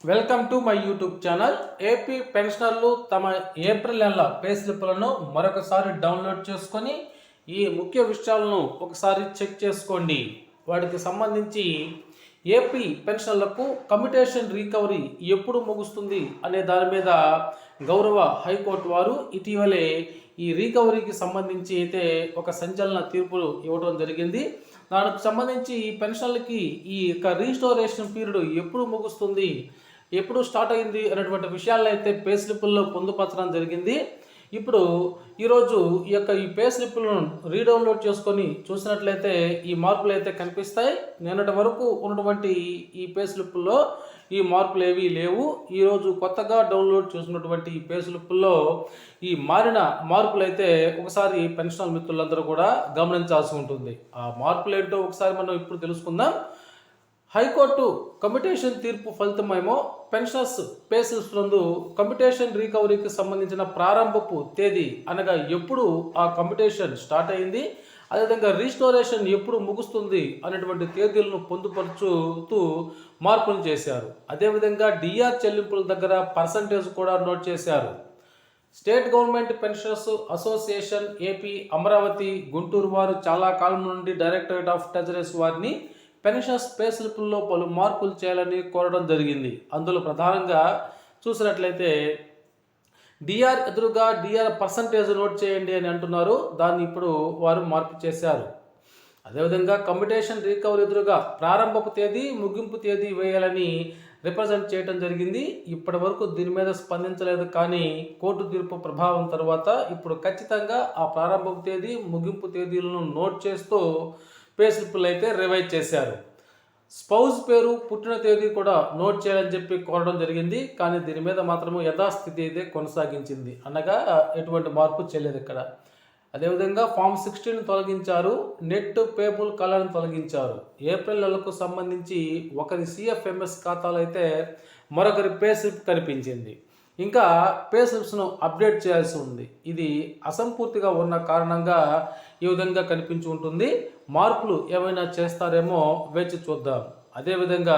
Welcome to my YouTube channel. AP పెన్షనర్లు తమ April నెల పే స్లిప్లను మరొకసారి డౌన్లోడ్ చేసుకొని ఈ ముఖ్య విషయాలను ఒకసారి చెక్ చేసుకోండి. వాటికి సంబంధించి ఏపీ పెన్షనర్లకు కమ్యూటేషన్ రికవరీ ఎప్పుడు ముగుస్తుంది అనే దాని మీద గౌరవ హైకోర్టు వారు ఇటీవలే ఈ రికవరీకి సంబంధించి అయితే ఒక సంచలన తీర్పు ఇవ్వడం జరిగింది. దానికి సంబంధించి ఈ పెన్షన్లకి ఈ యొక్క రీస్టోరేషన్ పీరియడ్ ఎప్పుడు ముగుస్తుంది, ఎప్పుడు స్టార్ట్ అయింది అనేటువంటి విషయాలను అయితే పే స్లిప్పుల్లో పొందుపరచడం జరిగింది. ఇప్పుడు ఈరోజు ఈ పే స్లిప్పులను రీడౌన్లోడ్ చేసుకొని చూసినట్లయితే ఈ మార్పులు అయితే కనిపిస్తాయి. నిన్నటి వరకు ఉన్నటువంటి ఈ పే స్లిప్పుల్లో ఈ మార్పులు ఏవీ లేవు. ఈరోజు కొత్తగా డౌన్లోడ్ చేసినటువంటి ఈ పే స్లిప్పుల్లో ఈ మారిన మార్పులు అయితే ఒకసారి పెన్షనర్ మిత్రులందరూ కూడా గమనించాల్సి ఉంటుంది. ఆ మార్పులు ఏంటో ఒకసారి మనం ఇప్పుడు తెలుసుకుందాం. హైకోర్టు కమ్యూటేషన్ తీర్పు ఫలితమేమో పెన్షనర్స్ పే స్లిప్స్ నందు కమ్యూటేషన్ రికవరీకి సంబంధించిన ప్రారంభపు తేదీ అనగా ఎప్పుడు ఆ కమ్యూటేషన్ స్టార్ట్ అయింది, అదేవిధంగా రీస్టోరేషన్ ఎప్పుడు ముగుస్తుంది అనేటువంటి తేదీలను పొందుపరుచుతూ మార్పులు చేశారు. అదేవిధంగా డిఆర్ చెల్లింపుల దగ్గర పర్సంటేజ్ కూడా నోట్ చేశారు. State government pensioners association AP Amaravati Guntur వారు చాలా కాలం నుండి డైరెక్టరేట్ ఆఫ్ ట్రెజరీస్ వారిని పెన్షనర్స్ పే స్లిప్ల్లో పలు మార్పులు చేయాలని కోరడం జరిగింది. అందులో ప్రధానంగా చూసినట్లయితే డిఆర్ ఎదురుగా డిఆర్ పర్సంటేజ్ నోట్ చేయండి అని అంటున్నారు. దాన్ని ఇప్పుడు వారు మార్పు చేశారు. అదేవిధంగా కమ్యూటేషన్ రికవరీ ఎదురుగా ప్రారంభపు తేదీ ముగింపు తేదీ వేయాలని రిప్రజెంట్ చేయడం జరిగింది. ఇప్పటి వరకు దీని మీద స్పందించలేదు, కానీ కోర్టు తీర్పు ప్రభావం తర్వాత ఇప్పుడు ఖచ్చితంగా ఆ ప్రారంభపు తేదీ ముగింపు తేదీలను నోట్ చేస్తూ పే స్లిప్పులు అయితే రివైజ్ చేశారు. స్పౌజ్ పేరు పుట్టిన తేదీ కూడా నోట్ చేయాలని చెప్పి కోరడం జరిగింది, కానీ దీని మీద మాత్రము యథాస్థితి అయితే కొనసాగించింది, అనగా ఎటువంటి మార్పు చేయలేదు ఇక్కడ. అదేవిధంగా ఫామ్ 16 తొలగించారు. నెట్ పేబుల్ కలర్ని తొలగించారు. ఏప్రిల్ నెలకు సంబంధించి ఒకరి సిఎఫ్ఎంఎస్ ఖాతాలో అయితే మరొకరి పే స్లిప్ కనిపించింది. ఇంకా పే స్లిప్స్ను అప్డేట్ చేయాల్సి ఉంది. ఇది అసంపూర్తిగా ఉన్న కారణంగా ఈ విధంగా కనిపించి ఉంటుంది. మార్పులు ఏమైనా చేస్తారేమో వేచి చూద్దాం. అదేవిధంగా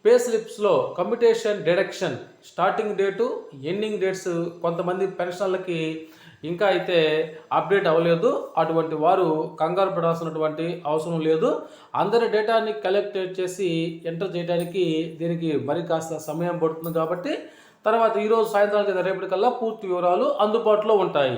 పే స్లిప్స్లో commutation deduction starting date ending dates కొంతమంది పెన్షన్లకి ఇంకా అయితే అప్డేట్ అవ్వలేదు. అటువంటి వారు కంగారు పడాల్సినటువంటి అవసరం లేదు. అందరి డేటాని కలెక్ట్ చేసి ఎంటర్ చేయడానికి దీనికి మరి కాస్త సమయం పడుతుంది. కాబట్టి తర్వాత ఈరోజు సాయంత్రానికి రేపటికల్లా పూర్తి వివరాలు అందుబాటులో ఉంటాయి.